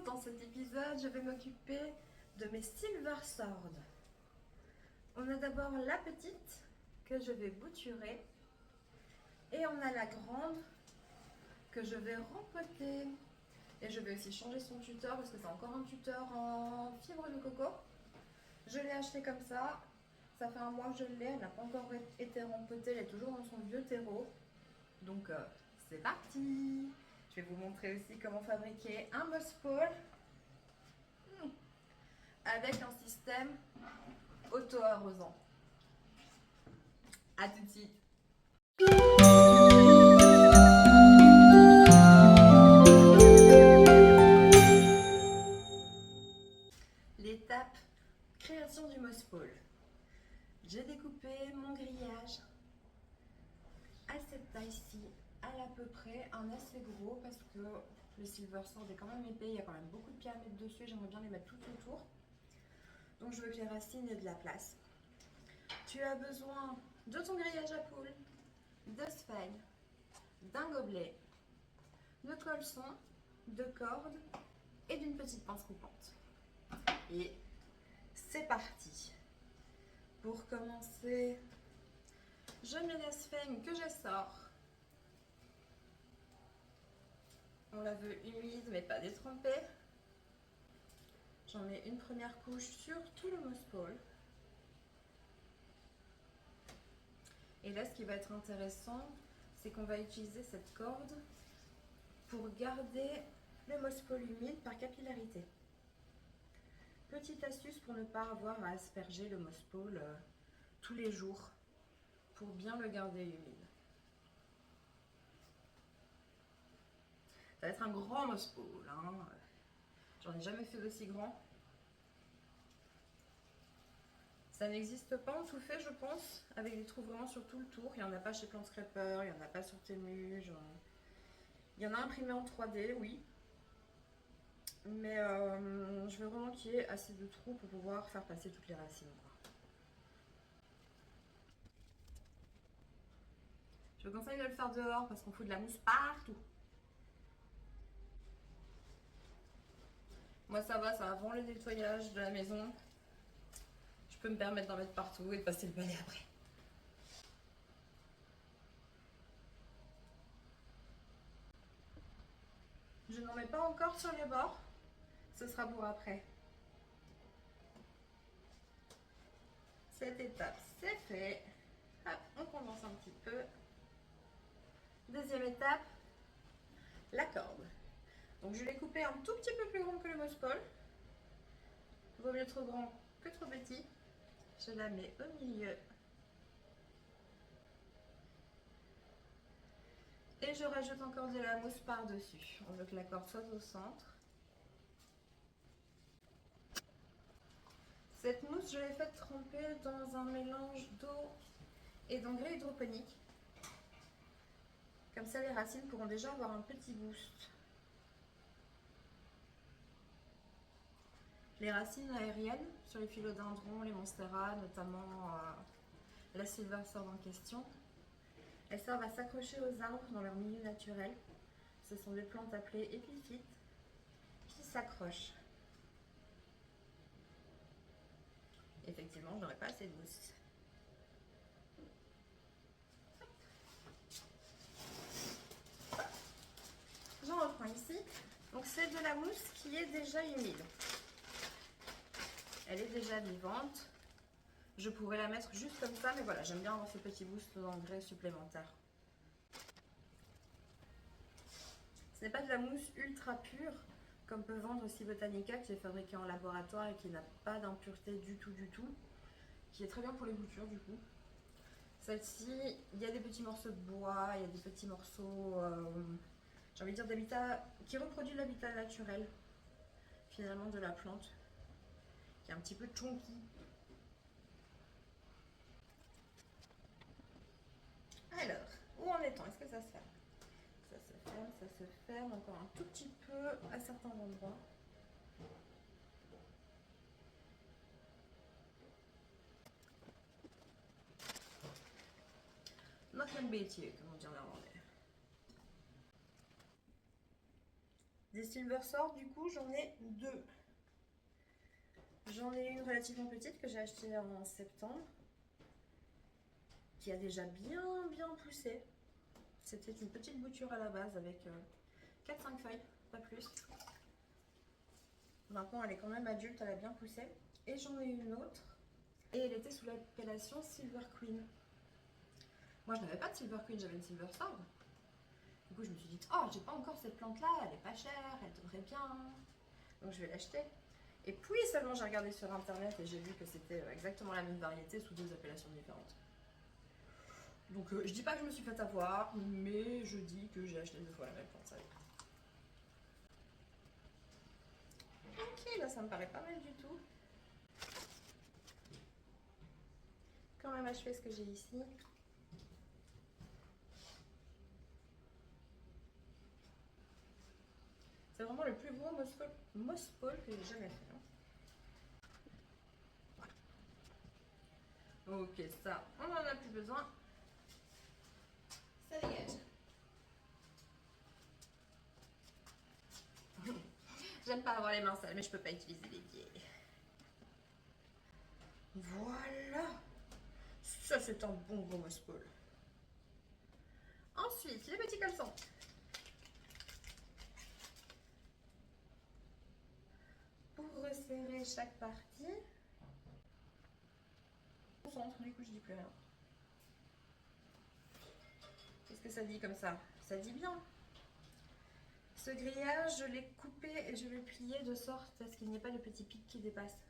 Dans cet épisode, je vais m'occuper de mes Silver Swords. On a d'abord la petite que je vais bouturer et on a la grande que je vais rempoter. Et je vais aussi changer son tuteur parce que c'est encore un tuteur en fibre de coco. Je l'ai acheté comme ça. Ça fait un mois que je l'ai, elle n'a pas encore été rempotée, elle est toujours dans son vieux terreau. Donc c'est parti. Je vais vous montrer aussi comment fabriquer un moss pole avec un système auto-arrosant. A tout de suite. L'étape création du moss pole. J'ai découpé mon grillage à cette taille-ci, à peu près un assez gros parce que le Silver Sword est quand même épais, il y a quand même beaucoup de pieds à mettre dessus, j'aimerais bien les mettre tout autour. Donc je veux que les racines aient de la place. Tu as besoin de ton grillage à poules, de sphènes, d'un gobelet, de colson, de cordes et d'une petite pince coupante. Et c'est parti. Pour commencer, je mets la sphène que je sors. On la veut humide mais pas détrempée. J'en mets une première couche sur tout le moss pole. Et là, ce qui va être intéressant, c'est qu'on va utiliser cette corde pour garder le moss pole humide par capillarité. Petite astuce pour ne pas avoir à asperger le moss pole tous les jours pour bien le garder humide. Ça va être un grand moss pole, hein. J'en ai jamais fait d'aussi grand. Ça n'existe pas en tout fait, je pense, avec des trous vraiment sur tout le tour. Il n'y en a pas chez Plant Scraper, il n'y en a pas sur Temu. Il y en a imprimé en 3D, oui. Mais je veux vraiment qu'il y ait assez de trous pour pouvoir faire passer toutes les racines, quoi. Je vous conseille de le faire dehors parce qu'on fout de la mousse partout. Moi ça va avant le nettoyage de la maison. Je peux me permettre d'en mettre partout et de passer le balai après. Je n'en mets pas encore sur les bords. Ce sera pour après. Cette étape, c'est fait. Hop, on condense un petit peu. Deuxième étape, la corde. Donc je l'ai coupée un tout petit peu plus grande que le moss pole. Vaut mieux trop grand que trop petit. Je la mets au milieu. Et je rajoute encore de la mousse par-dessus. On veut que la corde soit au centre. Cette mousse, je l'ai faite tremper dans un mélange d'eau et d'engrais hydroponiques. Comme ça, les racines pourront déjà avoir un petit boost. Les racines aériennes sur les philodendrons, les monstera, notamment la Silver Sword en question, elles servent à s'accrocher aux arbres dans leur milieu naturel. Ce sont des plantes appelées épiphytes qui s'accrochent. Effectivement, je n'aurai pas assez de mousse. J'en reprends ici. Donc c'est de la mousse qui est déjà humide. Elle est déjà vivante. Je pourrais la mettre juste comme ça, mais voilà, j'aime bien avoir ce petit boost d'engrais supplémentaire. Ce n'est pas de la mousse ultra pure, comme peut vendre aussi Botanica, qui est fabriquée en laboratoire et qui n'a pas d'impureté du tout, qui est très bien pour les boutures du coup. Celle-ci, il y a des petits morceaux de bois, il y a des petits morceaux, j'ai envie de dire, d'habitat, qui reproduit l'habitat naturel, finalement, de la plante, qui est un petit peu chunky. Alors, où en est-on? Est-ce que ça se ferme? Ça se ferme encore un tout petit peu à certains endroits. Nog een beetje, comme on dit en néerlandais. Des Silver Sword, du coup, j'en ai deux. J'en ai une relativement petite que j'ai achetée en septembre, qui a déjà bien poussé. C'était une petite bouture à la base avec 4-5 feuilles, pas plus. Maintenant, elle est quand même adulte, elle a bien poussé. Et j'en ai une autre, et elle était sous l'appellation Silver Queen. Moi, je n'avais pas de Silver Queen, j'avais une Silver Sword. Du coup, je me suis dit, oh, j'ai pas encore cette plante-là, elle est pas chère, elle devrait bien. Donc, je vais l'acheter. Et puis seulement, j'ai regardé sur internet et j'ai vu que c'était exactement la même variété sous deux appellations différentes. Donc, je dis pas que je me suis fait avoir, mais je dis que j'ai acheté deux fois la même plante, ça y est. Ok, là, ça me paraît pas mal du tout. Quand même achever ce que j'ai ici. C'est vraiment le plus gros moss pole que j'ai jamais fait. Ok, ça, on n'en a plus besoin. Ça dégage. J'aime pas avoir les mains sales, mais je peux pas utiliser les pieds. Voilà. Ça, c'est un bon gros moss pole. Ensuite, les petits caleçons. Pour resserrer chaque partie. Au centre, du coup, je dis plus rien. Qu'est-ce que ça dit comme ça? Ça dit bien. Ce grillage, je l'ai coupé et je l'ai plié de sorte à ce qu'il n'y ait pas de petits pics qui dépassent.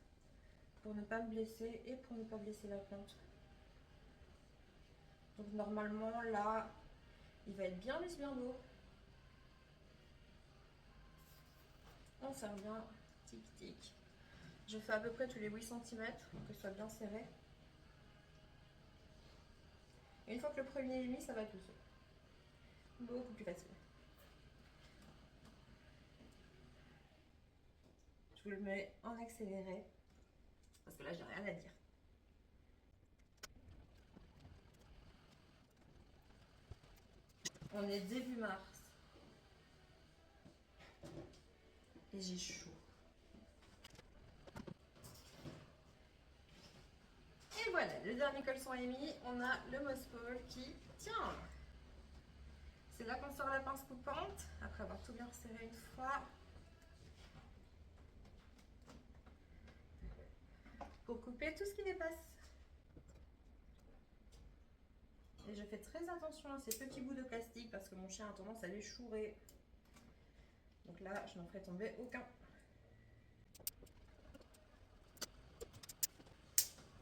Pour ne pas me blesser et pour ne pas blesser la plante. Donc normalement, là, il va être bien lisse, bien beau. On serre bien. Tic, tic. Je fais à peu près tous les 8 cm pour que ce soit bien serré. Et une fois que le premier est mis, ça va tout seul. Beaucoup plus facile. Je vous le mets en accéléré parce que là, j'ai rien à dire. On est début mars et j'ai chaud. Et voilà, le dernier caleçon est mis. On a le moss pole qui tient. C'est là qu'on sort la pince coupante après avoir tout bien resserré une fois. Pour couper tout ce qui dépasse. Et je fais très attention à ces petits bouts de plastique parce que mon chien a tendance à les chourer. Donc là, je n'en ferai tomber aucun.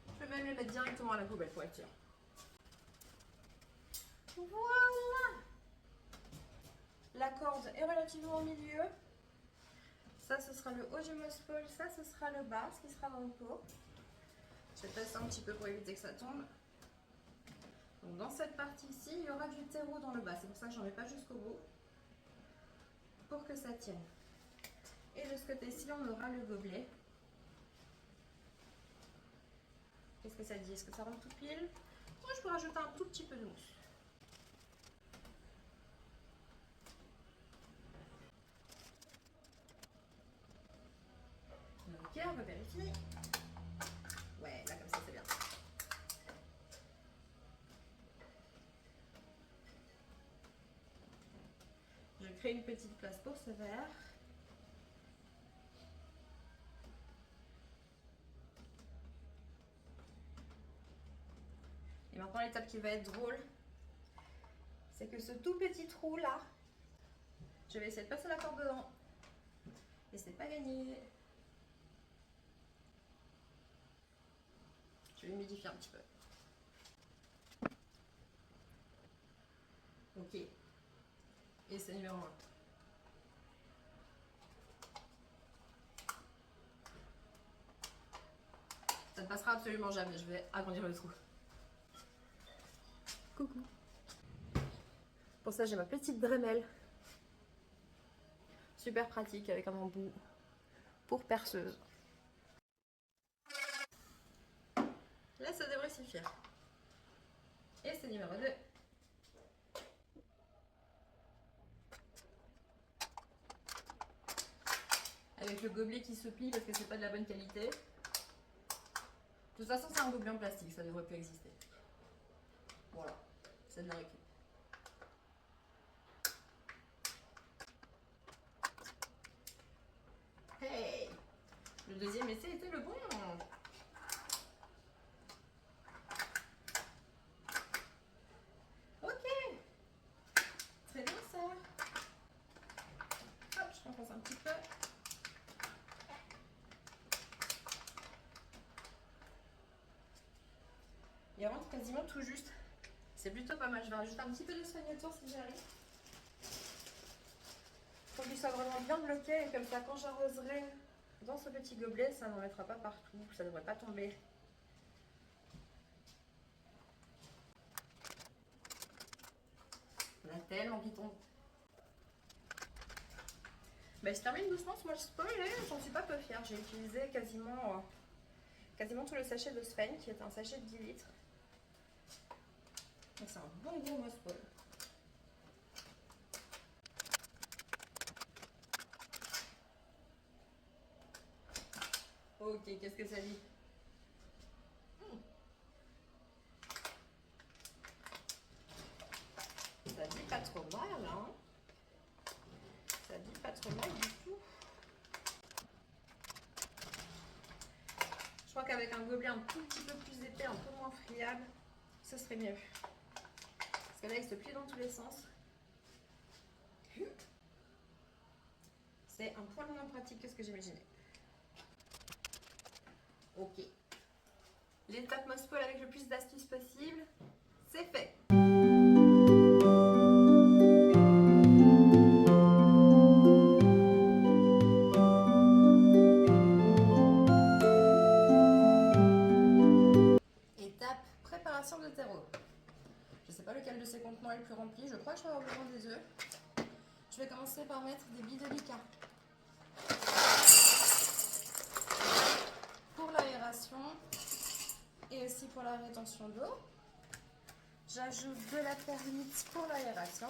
Je vais même les mettre directement à la poubelle pour être sûr. Voilà! La corde est relativement au milieu. Ça, ce sera le haut du moss pole. Ça, ce sera le bas, ce qui sera dans le pot. Je vais passer un petit peu pour éviter que ça tombe. Donc dans cette partie-ci, il y aura du terreau dans le bas. C'est pour ça que j'en mets pas jusqu'au bout. Pour que ça tienne. Et de ce côté-ci, on aura le gobelet. Qu'est-ce que ça dit? Est-ce que ça rentre tout pile? Moi, je peux rajouter un tout petit peu de mousse. Ok, on va vérifier. Ouais, là, comme ça, c'est bien. Je crée une petite place pour ce verre. Et maintenant, l'étape qui va être drôle, c'est que ce tout petit trou là, je vais essayer de passer la corde dedans. Et c'est pas gagné. Je vais humidifier un petit peu. Ok. Et c'est numéro 1. Ça ne passera absolument jamais. Je vais agrandir le trou. Coucou. Pour ça, j'ai ma petite Dremel. Super pratique avec un embout pour perceuse. Là, ça devrait suffire. Et c'est numéro 2. avec le gobelet qui se plie parce que c'est pas de la bonne qualité. De toute façon, c'est un gobelet en plastique, ça devrait plus exister. Voilà, c'est de la récup. Hey! Le deuxième essai était le bon! Ok! Très bien ça! Hop, je renforce un petit peu. Il rentre quasiment tout juste. C'est plutôt pas mal. Je vais rajouter un petit peu de soignature si j'arrive. Faut qu'il soit vraiment bien bloqué et comme ça quand j'arroserai dans ce petit gobelet, ça n'en mettra pas partout. Ça ne devrait pas tomber. Il y en a tellement qui tombent. Bah, je termine doucement ce spoil et j'en suis pas peu fière. J'ai utilisé quasiment tout le sachet de Sven qui est un sachet de 10 litres. C'est un bon gros mosseball. Ok, qu'est-ce que ça dit? Ça dit pas trop mal, hein? Ça dit pas trop mal du tout. Je crois qu'avec un gobelet un tout petit peu plus épais, un peu moins friable, ce serait mieux. Parce que là, il se plie dans tous les sens. C'est un poil moins pratique que ce que j'imaginais. Ok. L'étape mosseball avec le plus d'astuces possible, c'est fait. Étape préparation de terreau. Je ne sais pas lequel de ces contenants est le plus rempli. Je crois que je vais avoir besoin des œufs. Je vais commencer par mettre des billes de mica. Pour l'aération et aussi pour la rétention d'eau. J'ajoute de la perlite pour l'aération.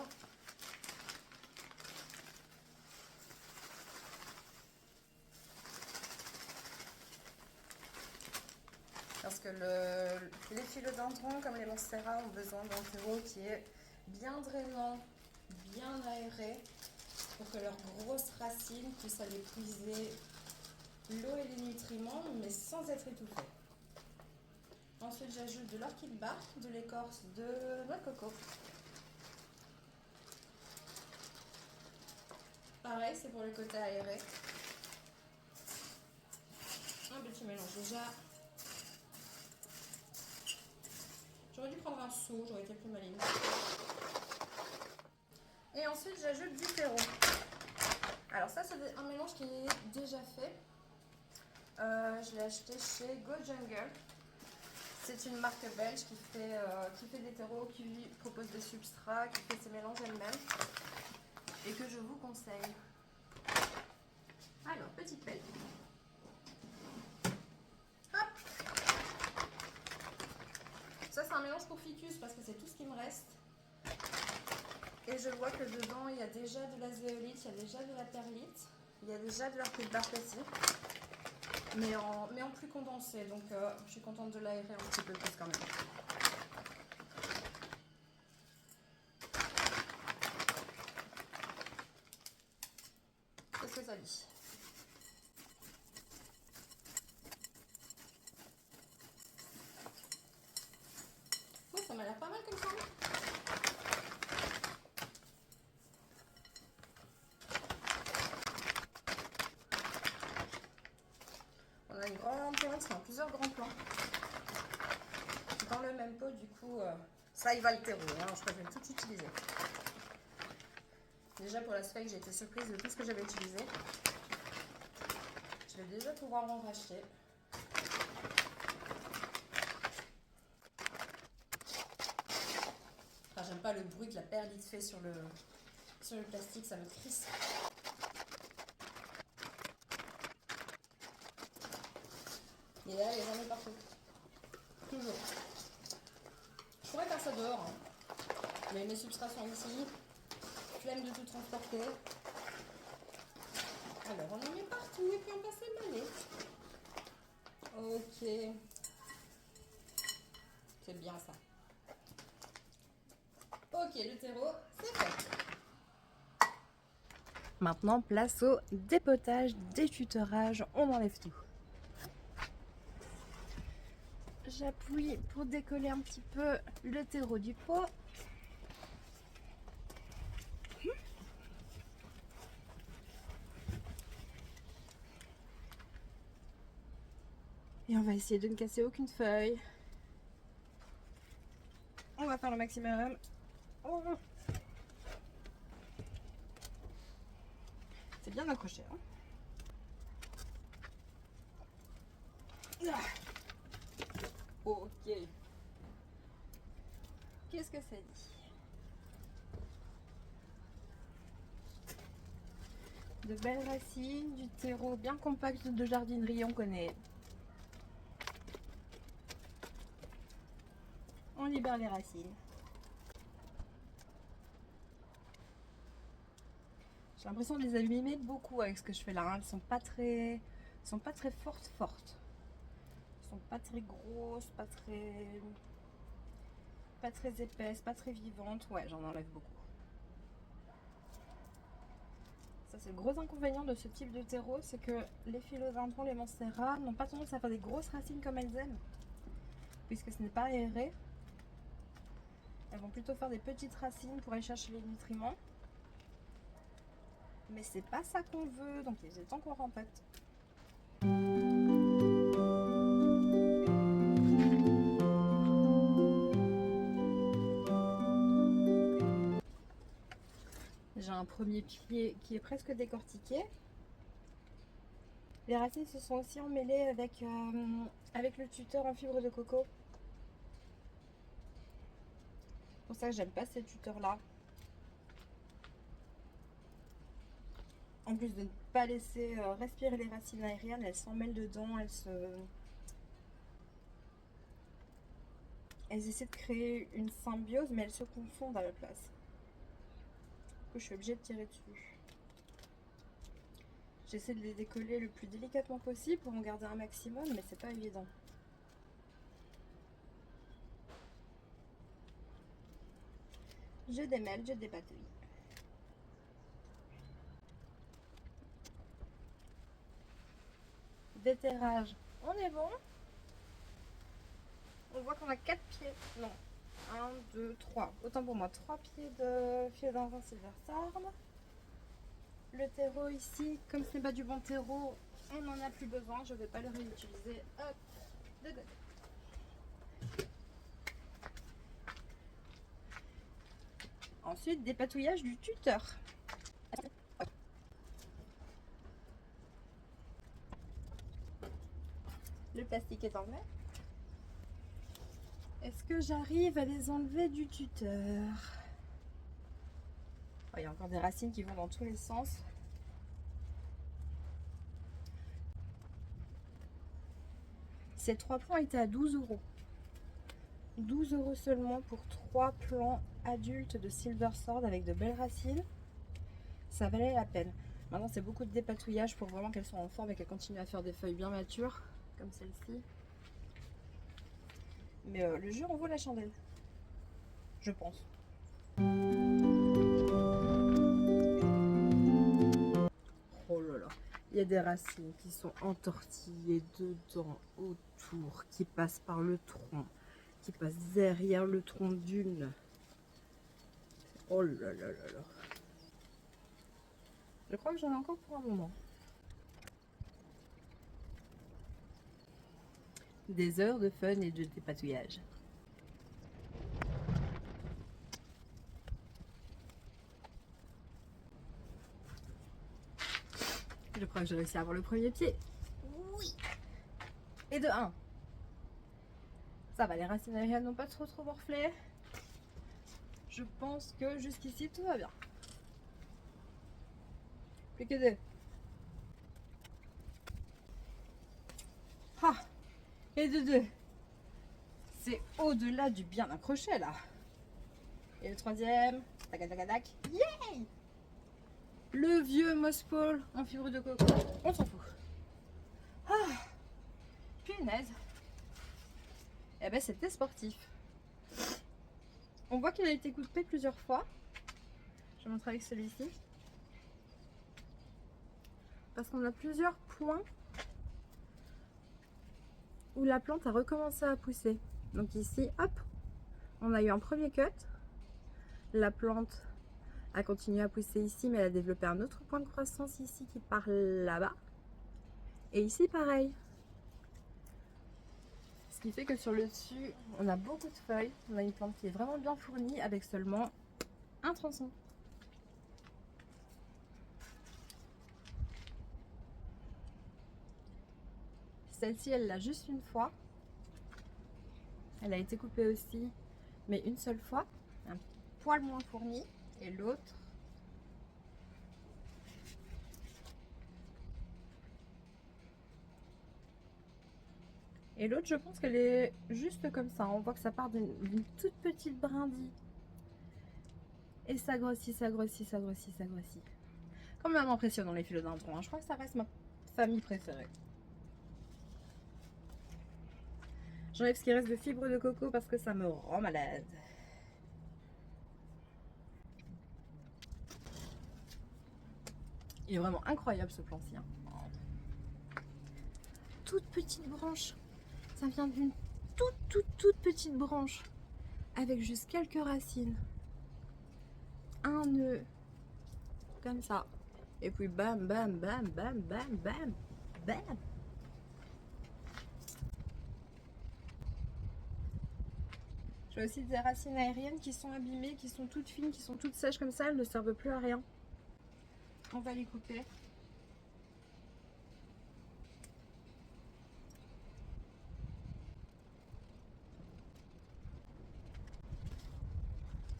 Parce que les philodendrons comme les monstera ont besoin d'un terreau qui est bien drainant, bien aéré, pour que leurs grosses racines puissent aller puiser l'eau et les nutriments, mais sans être étouffées. Ensuite, j'ajoute de l'orchid bark, de l'écorce de noix de coco. Pareil, c'est pour le côté aéré. Un petit mélange déjà. J'aurais dû prendre un seau, j'aurais été plus maligne. Et ensuite, j'ajoute du terreau. Alors ça, c'est un mélange qui est déjà fait. Je l'ai acheté chez Go Jungle. C'est une marque belge qui fait des terreaux, qui propose des substrats, qui fait ses mélanges elle-même et que je vous conseille. Alors, petite pelle. Hop! Ça, c'est un mélange pour ficus parce que c'est tout ce qui me reste. Et je vois que dedans, il y a déjà de la zéolite, il y a déjà de la perlite, il y a déjà de l'orchid bark aussi. Mais en plus condensé, donc je suis contente de l'aérer un petit peu plus quand même. Qu'est-ce que ça dit? Oh, ça m'a l'air pas mal comme ça. On a une grande plante, enfin plusieurs grands plants. Dans le même pot, du coup, ça y va le terreau, hein, je crois que je vais tout utiliser. Déjà pour l'aspect, j'ai été surprise de tout ce que j'avais utilisé. Je vais déjà pouvoir en racheter. Enfin, j'aime pas le bruit que la perlite fait sur le plastique, ça me crispe. Et là, les j'en ai partout. Toujours. Je pourrais faire ça dehors, hein. Mais mes substrats sont ici. Flemme de tout transporter. Alors, on en met partout. Oui, puis on passe la manette. Ok. C'est bien ça. Ok, le terreau, c'est fait. Maintenant, place au dépotage, détutorage. On enlève tout. J'appuie pour décoller un petit peu le terreau du pot. Et on va essayer de ne casser aucune feuille. On va faire le maximum. Oh. C'est bien accroché. Hein. Ok. Qu'est-ce que ça dit? De belles racines, du terreau bien compact de jardinerie, on connaît. On libère les racines. J'ai l'impression de les abîmer beaucoup avec ce que je fais là. Hein. Elles sont pas très fortes. Elles sont pas très grosses, pas très épaisses, pas très vivantes. Ouais, j'en enlève beaucoup. Ça, c'est le gros inconvénient de ce type de terreau, c'est que les philodendrons, les monstera n'ont pas tendance à faire des grosses racines comme elles aiment, puisque ce n'est pas aéré. Elles vont plutôt faire des petites racines pour aller chercher les nutriments. Mais c'est pas ça qu'on veut, donc il est temps qu'on rempacte. J'ai un premier pied qui est presque décortiqué. Les racines se sont aussi emmêlées avec le tuteur en fibre de coco. C'est pour ça que j'aime pas ces tuteurs là. En plus de ne pas laisser respirer les racines aériennes, elles s'emmêlent dedans, elles essaient de créer une symbiose, mais elles se confondent à la place. Du coup, je suis obligée de tirer dessus. J'essaie de les décoller le plus délicatement possible pour en garder un maximum, mais c'est pas évident. Je démêle, je dépatouille. Déterrage, on est bon. On voit qu'on a 4 pieds. Non, 1, 2, 3. Autant pour moi, 3 pieds de philodendron silversard. Le terreau ici, comme ce n'est pas du bon terreau, on n'en a plus besoin. Je ne vais pas le réutiliser. Hop, de côté. Ensuite, dépatouillage du tuteur. Le plastique est enlevé. Est-ce que j'arrive à les enlever du tuteur? Oh, il y a encore des racines qui vont dans tous les sens. Ces 3 plants étaient à 12 €. 12 € seulement pour 3 plants adultes de Silver Sword avec de belles racines. Ça valait la peine. Maintenant, c'est beaucoup de dépatouillage pour vraiment qu'elles soient en forme et qu'elles continuent à faire des feuilles bien matures, comme celle-ci. Mais le jeu en vaut la chandelle, je pense. Oh là là, il y a des racines qui sont entortillées dedans, autour, qui passent par le tronc, qui passent derrière le tronc d'une. Oh là là là là. Je crois que j'en ai encore pour un moment. Des heures de fun et de dépatouillage. Je crois que j'ai réussi à avoir le premier pied. Oui. Et de 1. Ça va, les racines aériennes n'ont pas trop morflé. Je pense que jusqu'ici tout va bien. Plus que 2. Ah. Et de 2. C'est au-delà du bien accroché là. Et le troisième. Tac tac tac tac. Yay! Le vieux Mospole en fibre de coco, on s'en fout. Ah, punaise. Eh ben c'était sportif. On voit qu'il a été coupé plusieurs fois. Je vais montrer avec celui-ci. Parce qu'on a plusieurs points où la plante a recommencé à pousser. Donc ici, hop, on a eu un premier cut. La plante a continué à pousser ici, mais elle a développé un autre point de croissance ici qui part là-bas. Et ici, pareil. Ce qui fait que sur le dessus, on a beaucoup de feuilles. On a une plante qui est vraiment bien fournie avec seulement un tronçon. Celle-ci, elle l'a juste une fois. Elle a été coupée aussi, mais une seule fois. Un poil moins fourni. Et l'autre, je pense qu'elle est juste comme ça. On voit que ça part d'une toute petite brindille. Et ça grossit, ça grossit, ça grossit, ça grossit. Quand même impressionnant les philodendrons, hein. Je crois que ça reste ma famille préférée. J'enlève ce qui reste de fibres de coco parce que ça me rend malade. Il est vraiment incroyable ce plan-ci. Hein. Toute petite branche. Ça vient d'une toute petite branche. Avec juste quelques racines. Un nœud. Comme ça. Et puis bam, bam, bam, bam, bam, bam, bam. J'ai aussi des racines aériennes qui sont abîmées, qui sont toutes fines, qui sont toutes sèches comme ça. Elles ne servent plus à rien. On va les couper.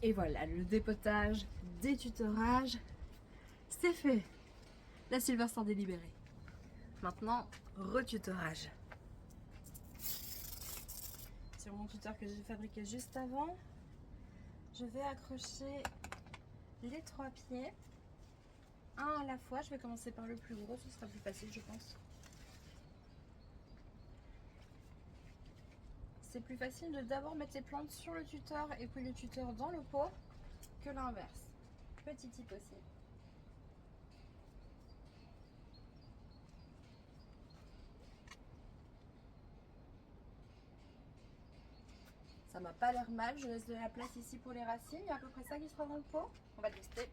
Et voilà, le dépotage, détutorage, c'est fait. La Sylvester délibérée. Maintenant, retutorage. Sur mon tuteur que j'ai fabriqué juste avant, je vais accrocher les 3 pieds, un à la fois. Je vais commencer par le plus gros, ce sera plus facile, je pense. C'est plus facile de d'abord mettre les plantes sur le tuteur et puis le tuteur dans le pot que l'inverse. Petit tip aussi. Ça m'a pas l'air mal, je laisse de la place ici pour les racines. Il y a à peu près ça qui sera dans le pot. On va tester.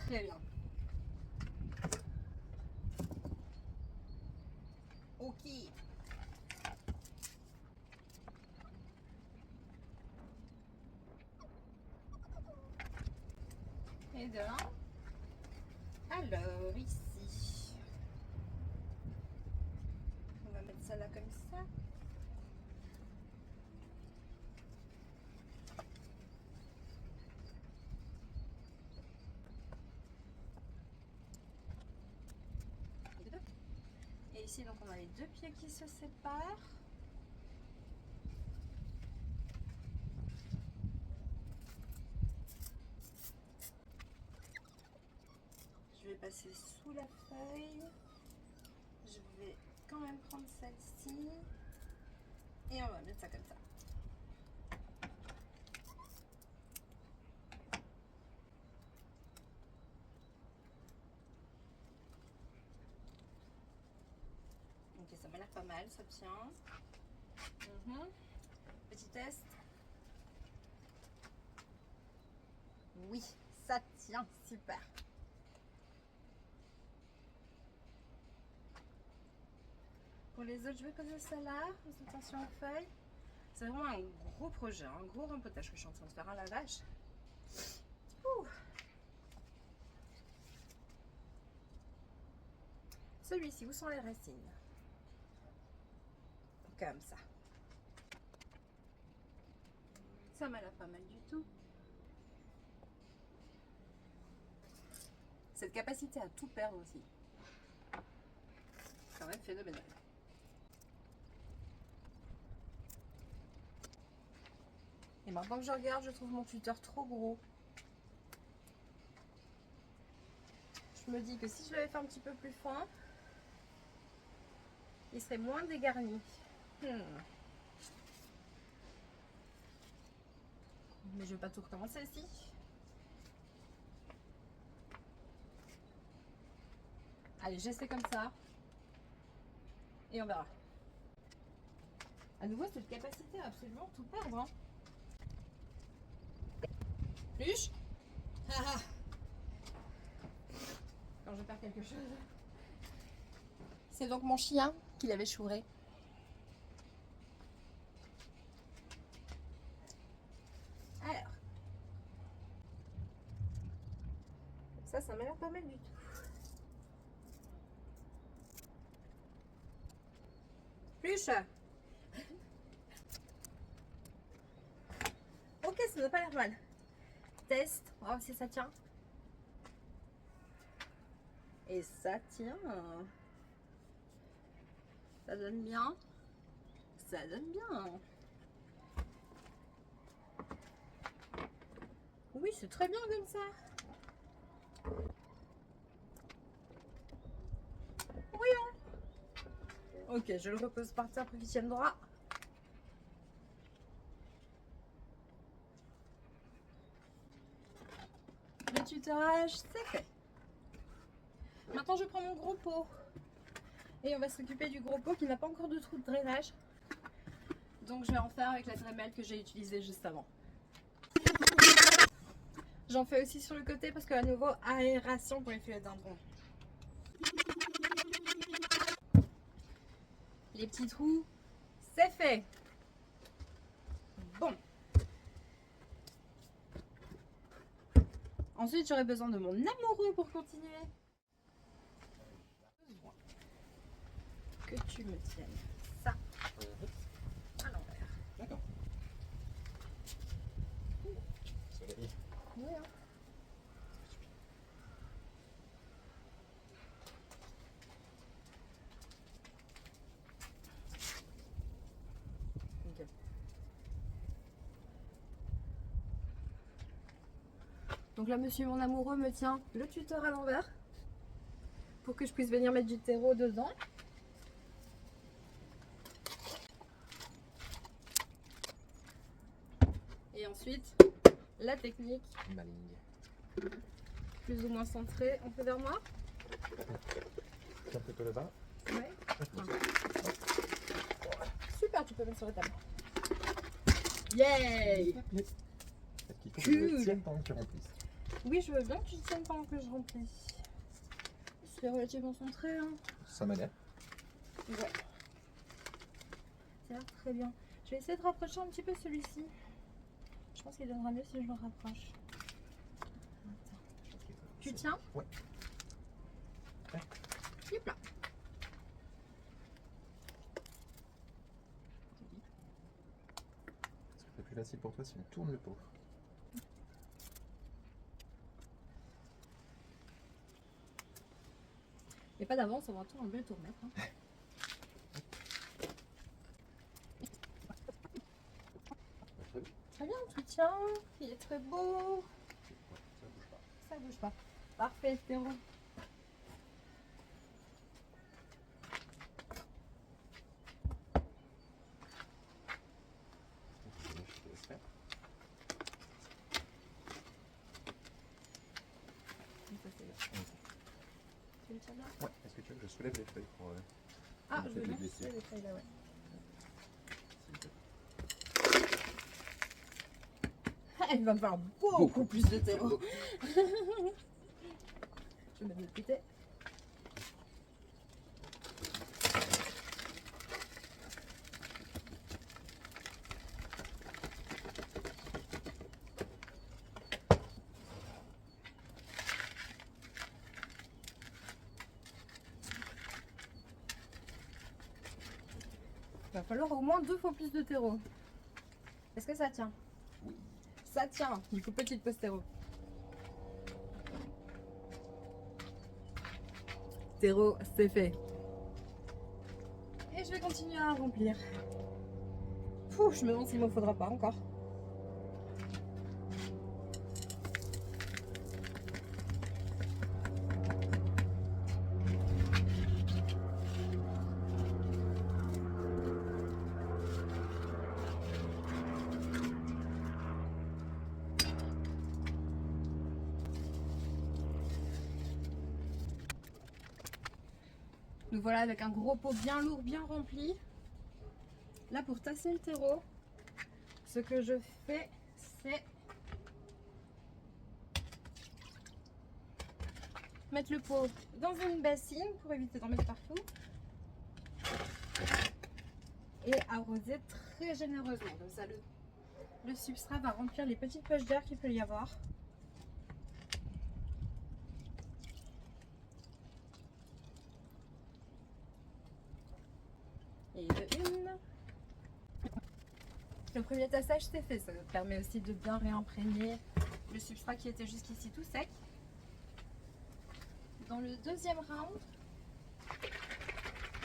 Très bien. Ok. Et de là. Alors, ici. On va mettre ça là comme ça. Et ici, donc, on a les 2 pieds qui se séparent. Je vais passer sous la feuille. Je vais quand même prendre celle-ci. Et on va mettre ça comme ça. Ok, ça m'a l'air pas mal, ça tient. Petit test. Oui, ça tient, super. Pour les autres, je vais poser ça là, attention aux feuilles. C'est vraiment un gros projet, un gros rempotage que je suis en train de faire à la vache. Ouh. Celui-ci, où sont les racines? Comme ça. Ça m'a l'air pas mal du tout. Cette capacité à tout perdre aussi. C'est quand même phénoménal. Et maintenant que je regarde, je trouve mon tuteur trop gros. Je me dis que si je l'avais fait un petit peu plus fin, il serait moins dégarni. Mais je vais pas tout recommencer ici. Allez, j'essaie comme ça. Et on verra. À nouveau, cette capacité à absolument tout perdre. Hein. Luche. Quand je perds quelque chose. C'est donc mon chien qui l'avait chouré. Alors. Ça m'a l'air pas mal du tout. Luche. Ok, ça n'a pas l'air mal. Test, on va voir si ça tient. Et ça tient. Ça donne bien. Ça donne bien. Oui, c'est très bien comme ça. Oui, hein. Ok, je le repose par terre pour qu'il tienne droit. Le tutorage, c'est fait. Maintenant, je prends mon gros pot. Et on va s'occuper du gros pot qui n'a pas encore de trou de drainage. Donc, je vais en faire avec la drémelle que j'ai utilisée juste avant. J'en fais aussi sur le côté parce qu'à nouveau, aération pour les filets de dindon. Les petits trous, c'est fait. Bon. Ensuite, j'aurai besoin de mon amoureux pour continuer. Que tu me tiennes ça à l'envers. D'accord. Soleil. Oui, hein. Nickel. Donc là, monsieur mon amoureux me tient le tuteur à l'envers pour que je puisse venir mettre du terreau dedans. Et ensuite, la technique, Maligne. plus ou moins centrée, on fait vers moi. Tiens plutôt le bas. Ouais. Super, tu peux mettre sur la table. Yay! Est-ce qu'il faut que je Cool. le tienne pendant que tu remplisses? Oui, je veux bien que tu te tiennes pendant que je remplis. C'est relativement centré, hein. Ça m'a l'air. Ouais. Ça a l'air très bien. Je vais essayer de rapprocher un petit peu celui-ci. Je pense qu'il donnera mieux si je le rapproche. Attends. Tu tiens? Ouais. Hop là. Ce serait plus facile pour toi si on tourne le pot. Et pas d'avance, on va tout enlever et tout remettre. Hein. Très bien, tu tiens. Il est très beau. Ça bouge pas. Ça bouge pas. Parfait, Théo. Je te laisse faire. Ça, c'est bien. Tu le tiens là? Ouais. Est-ce que tu veux que je soulève les feuilles pour Ah, le je fait veux de les bien. laisser. Les feuilles là, ouais. s'il te plaît. Il va me falloir beaucoup plus de terreau. Je vais mettre de côté. Il va falloir au moins 2 fois plus de terreau. Est-ce que ça tient? Oui. Ça tient. Du coup, petite pause terreau. Terreau, c'est fait. Et je vais continuer à remplir. Fou, je me demande s'il m'en faudra pas encore. Nous voilà avec un gros pot bien lourd, bien rempli. Là, pour tasser le terreau, ce que je fais, c'est mettre le pot dans une bassine pour éviter d'en mettre partout et arroser très généreusement. Comme ça, le substrat va remplir les petites poches d'air qu'il peut y avoir. Et de une. Le premier tassage c'est fait, ça me permet aussi de bien réimprégner le substrat qui était jusqu'ici tout sec. Dans le deuxième round,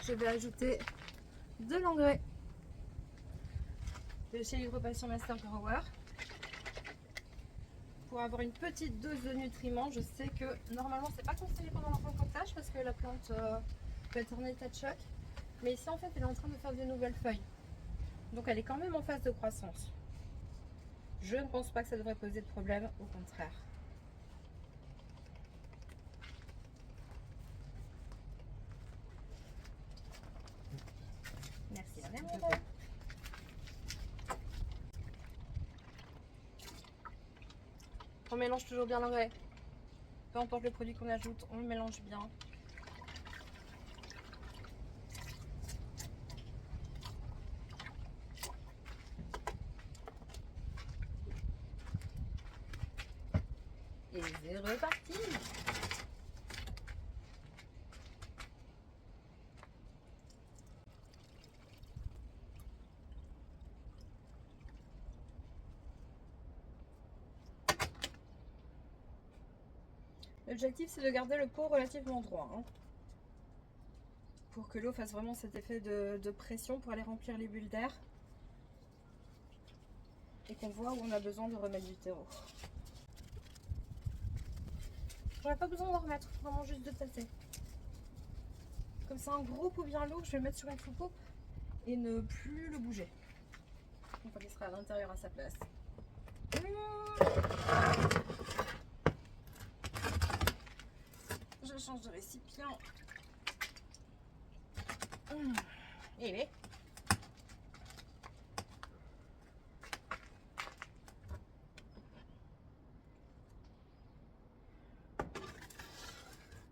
je vais ajouter de l'engrais de chez Hydropassion Master Grower pour avoir une petite dose de nutriments. Je sais que normalement c'est pas conseillé pendant le rempotage parce que la plante peut être en état de choc, mais ici en fait elle est en train de faire de nouvelles feuilles, donc elle est quand même en phase de croissance. Je ne pense pas que ça devrait poser de problème, au contraire. Merci la même madame. On mélange toujours bien l'engrais. Peu importe le produit qu'on ajoute, on le mélange bien. Et c'est reparti. L'objectif c'est de garder le pot relativement droit, hein, pour que l'eau fasse vraiment cet effet de pression pour aller remplir les bulles d'air et qu'on voit où on a besoin de remettre du terreau. J'aurais pas besoin d'en remettre, vraiment juste de tasser. Comme ça, un gros pot bien lourd, je vais le mettre sur une soucoupe et ne plus le bouger. Une fois qu'il sera à l'intérieur à sa place. Je change de récipient. Et il est.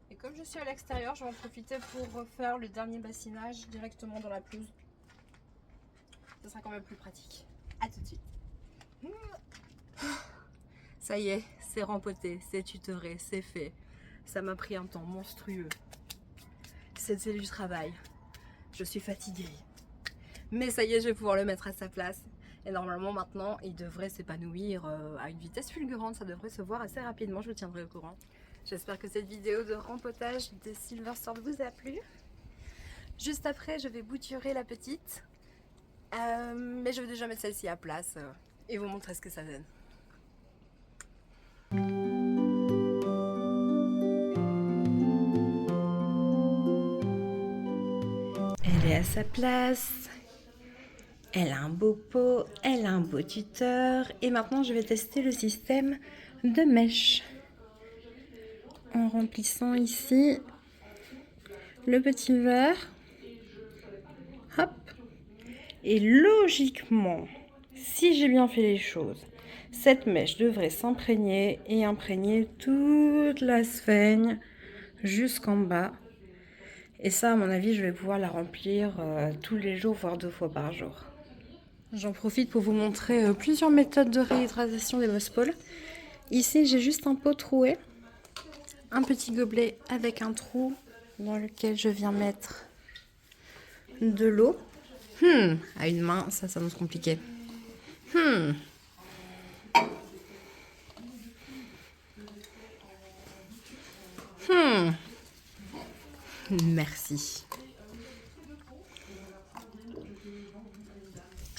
Et comme je suis à l'extérieur, je vais en profiter pour refaire le dernier bassinage directement dans la pelouse. Ce sera quand même plus pratique. A tout de suite. Ça y est, c'est rempoté, c'est tutoré, c'est fait. Ça m'a pris un temps monstrueux. C'est du travail. Je suis fatiguée. Mais ça y est, je vais pouvoir le mettre à sa place. Et normalement, maintenant, il devrait s'épanouir à une vitesse fulgurante. Ça devrait se voir assez rapidement. Je vous tiendrai au courant. J'espère que cette vidéo de rempotage des Silver Sword vous a plu. Juste après, je vais bouturer la petite. Mais je vais déjà mettre celle-ci à place et vous montrer ce que ça donne. Elle est à sa place. Elle a un beau pot, elle a un beau tuteur. Et maintenant, je vais tester le système de mèche. En remplissant ici le petit verre. Hop. Et logiquement, si j'ai bien fait les choses, cette mèche devrait s'imprégner et imprégner toute la sphaigne jusqu'en bas. Et ça, à mon avis, je vais pouvoir la remplir tous les jours, voire 2 fois par jour. J'en profite pour vous montrer plusieurs méthodes de réhydratation des Moss-Pole. Ici, j'ai juste un pot troué, un petit gobelet avec un trou dans lequel je viens mettre de l'eau. À une main, ça s'annonce compliqué. Merci.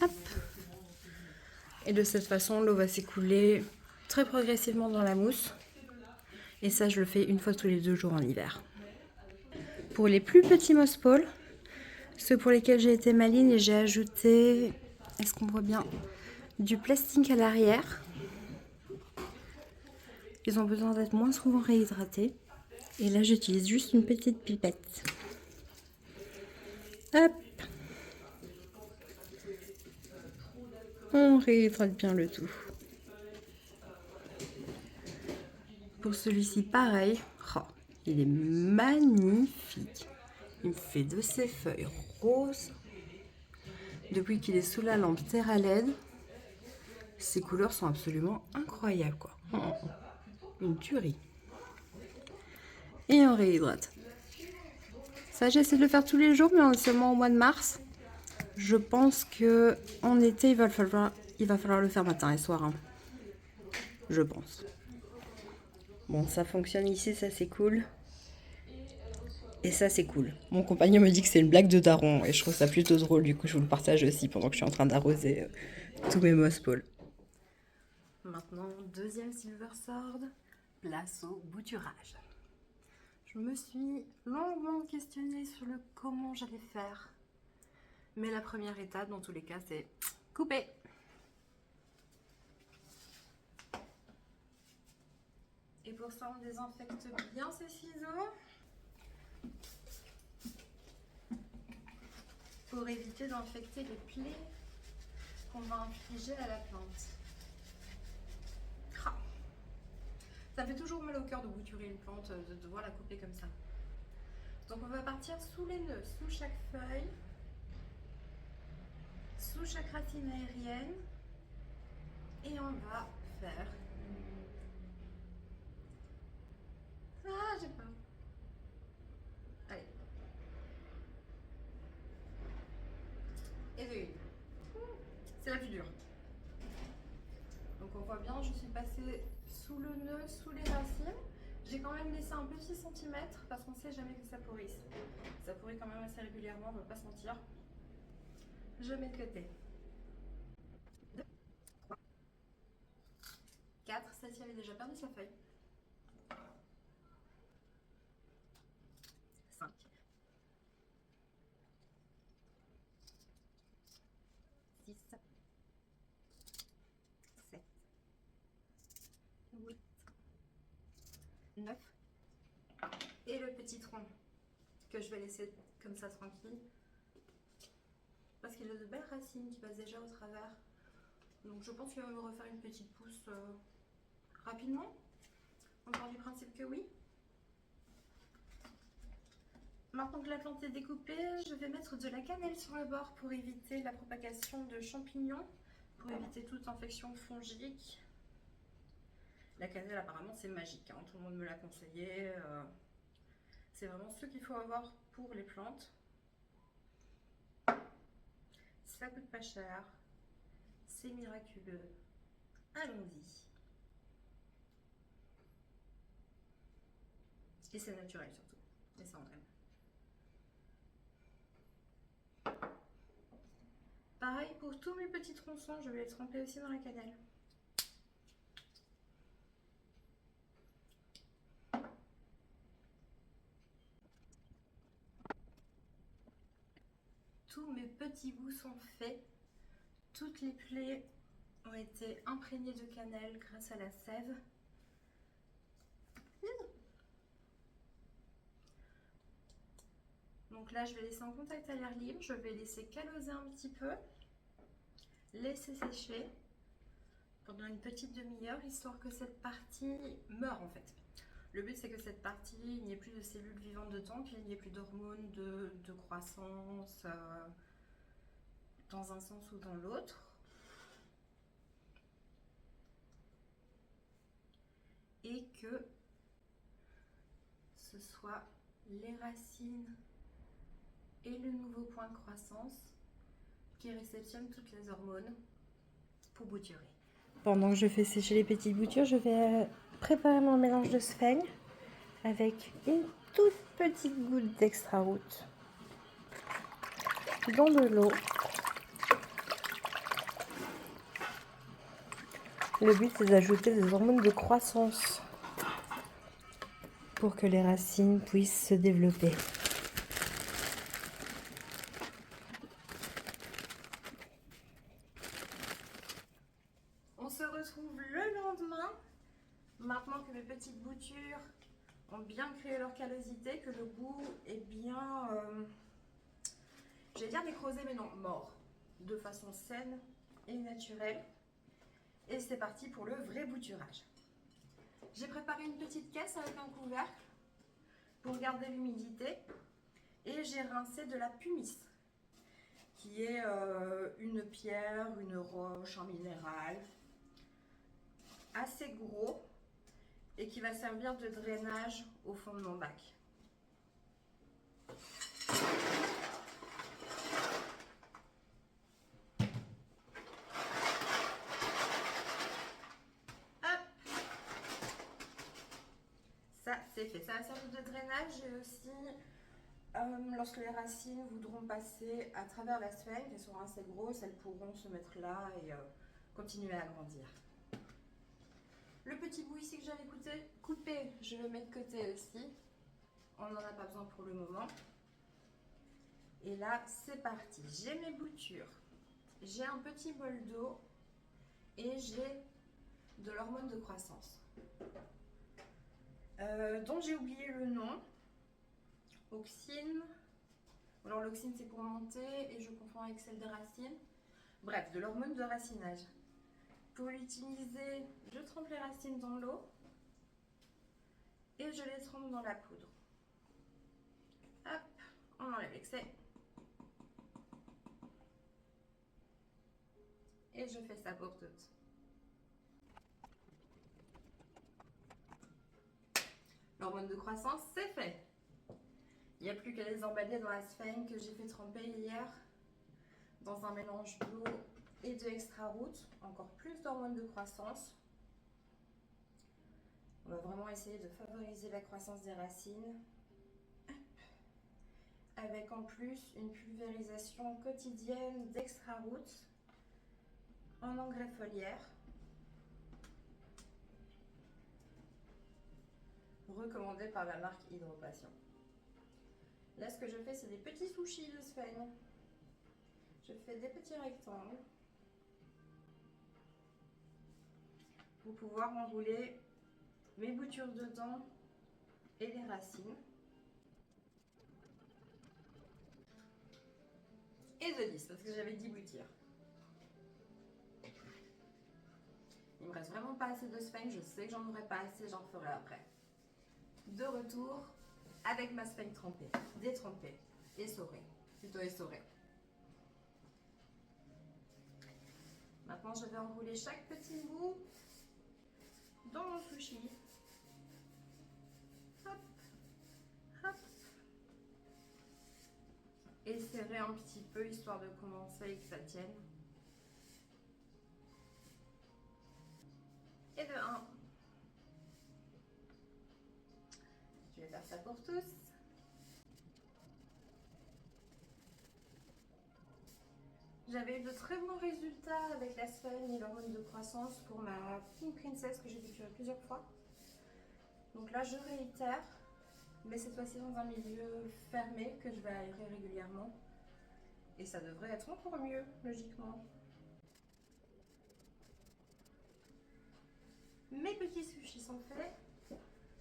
Hop. Et de cette façon, l'eau va s'écouler très progressivement dans la mousse. Et ça, je le fais une fois tous les 2 jours en hiver. Pour les plus petits Moss-Pole, ceux pour lesquels j'ai été maligne et j'ai ajouté, est-ce qu'on voit bien, du plastique à l'arrière. Ils ont besoin d'être moins souvent réhydratés. Et là, j'utilise juste une petite pipette. Hop. On réhydrate bien le tout. Pour celui-ci, pareil. Oh, il est magnifique. Il me fait de ses feuilles roses. Depuis qu'il est sous la lampe terre à LED, ces couleurs sont absolument incroyables, quoi. Une tuerie. Et on réhydrate. Ça, j'essaie de le faire tous les jours, mais on est seulement au mois de mars. Je pense que en été, il va falloir le faire matin et soir. Hein. Je pense. Bon, ça fonctionne ici, ça c'est cool. Et ça c'est cool. Mon compagnon me dit que c'est une blague de daron et je trouve ça plutôt drôle. Du coup, je vous le partage aussi pendant que je suis en train d'arroser tous mes moss balls. Maintenant, deuxième silver sword, place au bouturage. Je me suis longuement questionnée sur le comment j'allais faire. Mais la première étape, dans tous les cas, c'est couper. Et pour ça, on désinfecte bien ces ciseaux. Pour éviter d'infecter les plaies qu'on va infliger à la plante. Ça fait toujours mal au cœur de bouturer une plante, de devoir la couper comme ça. Donc on va partir sous les nœuds, sous chaque feuille, sous chaque racine aérienne, et on va faire... Ah, j'ai peur. Allez. Et de une. C'est la plus dure. Donc on voit bien, je suis passée sous le nœud, sous les racines. J'ai quand même laissé un petit centimètre parce qu'on ne sait jamais que ça pourrisse. Ça pourrit quand même assez régulièrement, on ne va pas se mentir. Je mets de côté. 2, 3, 4, celle-ci avait déjà perdu sa feuille. 5. 6. 7. 8. 9. Et le petit tronc que je vais laisser comme ça tranquille. Parce qu'il a de belles racines qui passent déjà au travers. Donc je pense qu'il va me refaire une petite pousse rapidement. On part du principe que oui. Maintenant que la plante est découpée, je vais mettre de la cannelle sur le bord pour éviter la propagation de champignons, pour éviter toute infection fongique. La cannelle apparemment c'est magique, hein. Tout le monde me l'a conseillé. C'est vraiment ce qu'il faut avoir pour les plantes. Ça coûte pas cher, c'est miraculeux. Allons-y. Et c'est naturel surtout, et ça on aime. Pareil pour tous mes petits tronçons, je vais les tremper aussi dans la cannelle. Tous mes petits bouts sont faits. Toutes les plaies ont été imprégnées de cannelle grâce à la sève. Donc là, je vais laisser en contact à l'air libre. Je vais laisser caloser un petit peu. Laisser sécher pendant une petite demi-heure, histoire que cette partie meure en fait. Le but c'est que cette partie, il n'y ait plus de cellules vivantes dedans, qu'il n'y ait plus d'hormones de croissance dans un sens ou dans l'autre. Et que ce soit les racines et le nouveau point de croissance qui réceptionnent toutes les hormones pour bouturer. Pendant que je fais sécher les petites boutures, je vais préparer mon mélange de sphène avec une toute petite goutte d'extra root dans de l'eau. Le but c'est d'ajouter des hormones de croissance pour que les racines puissent se développer. On se retrouve le lendemain, maintenant que mes petites boutures ont bien créé leur callosité, que le goût est bien j'allais dire nécrosé, mais non, mort, de façon saine et naturelle. Et c'est parti pour le vrai bouturage. J'ai préparé une petite caisse avec un couvercle pour garder l'humidité et j'ai rincé de la pumice, qui est une pierre, une roche, un minéral assez gros et qui va servir de drainage au fond de mon bac. Ça, c'est fait. Ça va servir de drainage et aussi, lorsque les racines voudront passer à travers la sphène, elles seront assez grosses, elles pourront se mettre là et continuer à grandir. Le petit bout ici que j'avais coupé, je le mets de côté aussi. On n'en a pas besoin pour le moment. Et là, c'est parti. J'ai mes boutures. J'ai un petit bol d'eau et j'ai de l'hormone de croissance. Dont j'ai oublié le nom. Auxine. Alors l'auxine c'est pour monter et je confonds avec celle des racines. Bref, de l'hormone de racinage. Pour l'utiliser, je trempe les racines dans l'eau et je les trempe dans la poudre. Hop, on enlève l'excès. Et je fais ça pour toutes. L'hormone de croissance, c'est fait. Il n'y a plus qu'à les emballer dans la sphène que j'ai fait tremper hier dans un mélange d'eau et de extra root. Encore plus d'hormones de croissance. On va vraiment essayer de favoriser la croissance des racines. Avec en plus une pulvérisation quotidienne d'extra root en engrais foliaire. Recommandé par la marque Hydropassion. Là, ce que je fais, c'est des petits sushis de sphène. Je fais des petits rectangles pour pouvoir enrouler mes boutures dedans et les racines. Et de 10, parce que j'avais 10 boutures. Il me reste vraiment pas assez de sphène, je sais que j'en aurai pas assez, j'en ferai après. De retour avec ma sphène trempée, détrempée, essorée, plutôt essorée. Maintenant, je vais enrouler chaque petit bout dans mon sushi. Hop, hop. Et serrer un petit peu, histoire de commencer et que ça tienne. Et de 1. Je vais faire ça pour tous. J'avais eu de très bons résultats avec la sphène et l'hormone de croissance pour ma Pink Princess que j'ai bouturée plusieurs fois. Donc là, je réitère, mais cette fois-ci dans un milieu fermé que je vais aérer régulièrement. Et ça devrait être encore mieux, logiquement. Mes petits sushis sont faits.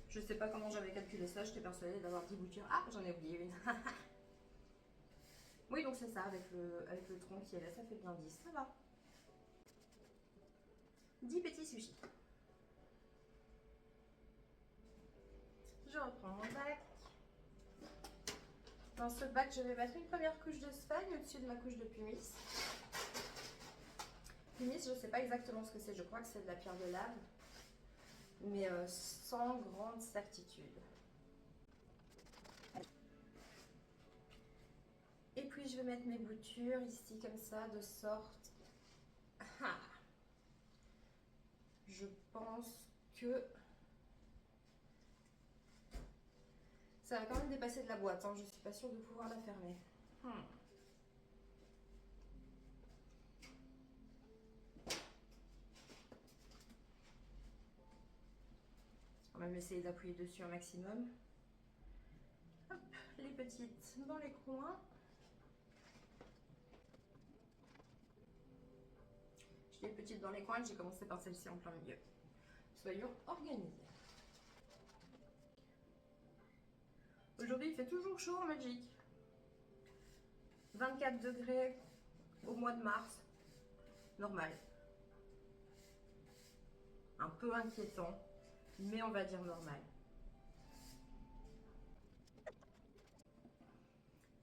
Je sais pas comment j'avais calculé ça, j'étais persuadée d'avoir 10 boutures. Ah, j'en ai oublié une. Oui, donc c'est ça, avec le tronc qui est là, ça fait bien 10, ça va. 10 petits sushis. Je reprends mon bac. Dans ce bac, je vais mettre une première couche de sphène au-dessus de ma couche de pumice. Pumice, je ne sais pas exactement ce que c'est, je crois que c'est de la pierre de lave, mais sans grande certitude. Et puis je vais mettre mes boutures ici comme ça, de sorte... Ah, je pense que ça va quand même dépasser de la boîte, hein. Je ne suis pas sûre de pouvoir la fermer. On va même essayer d'appuyer dessus un maximum. Hop, les petites dans les coins. Je dis les petites dans les coins, j'ai commencé par celle-ci en plein milieu. Soyons organisés. Aujourd'hui, il fait toujours chaud en Belgique. 24 degrés au mois de mars, normal. Un peu inquiétant, mais on va dire normal.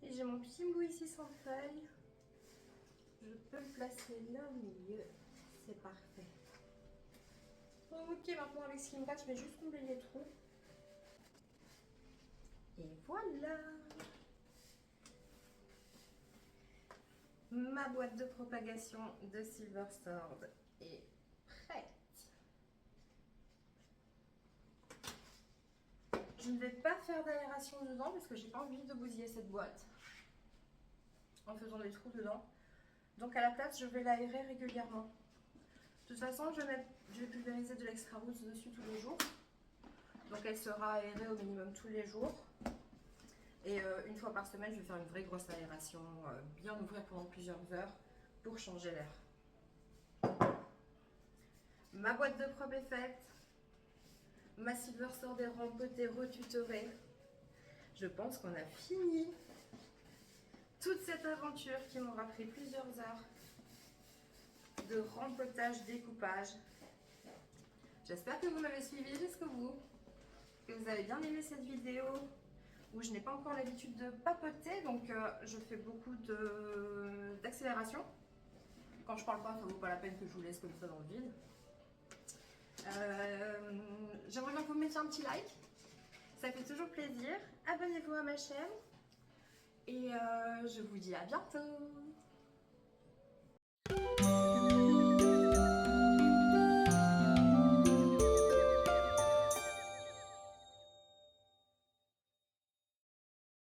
Et j'ai mon petit bout ici sans feuille. Je peux le placer là au milieu. C'est parfait. Ok, maintenant avec Slim Patch, je vais juste combler les trous. Et voilà! Ma boîte de propagation de Silver Sword est prête. Je ne vais pas faire d'aération dedans parce que j'ai pas envie de bousiller cette boîte en faisant des trous dedans. Donc à la place, je vais l'aérer régulièrement. De toute façon, je vais pulvériser de l'extra roots dessus tous les jours. Donc elle sera aérée au minimum tous les jours. Et une fois par semaine, je vais faire une vraie grosse aération, bien ouvrir pendant plusieurs heures pour changer l'air. Ma boîte de prop est faite. Ma Silver Sword est rempotée, retutorée. Je pense qu'on a fini toute cette aventure qui m'aura pris plusieurs heures de rempotage, découpage. J'espère que vous m'avez suivi jusqu'au bout, que vous avez bien aimé cette vidéo où je n'ai pas encore l'habitude de papoter, donc je fais beaucoup d'accélération. Quand je parle pas, ça vaut pas la peine que je vous laisse comme ça dans le vide. J'aimerais bien que vous mettiez un petit like, ça fait toujours plaisir. Abonnez-vous à ma chaîne et je vous dis à bientôt.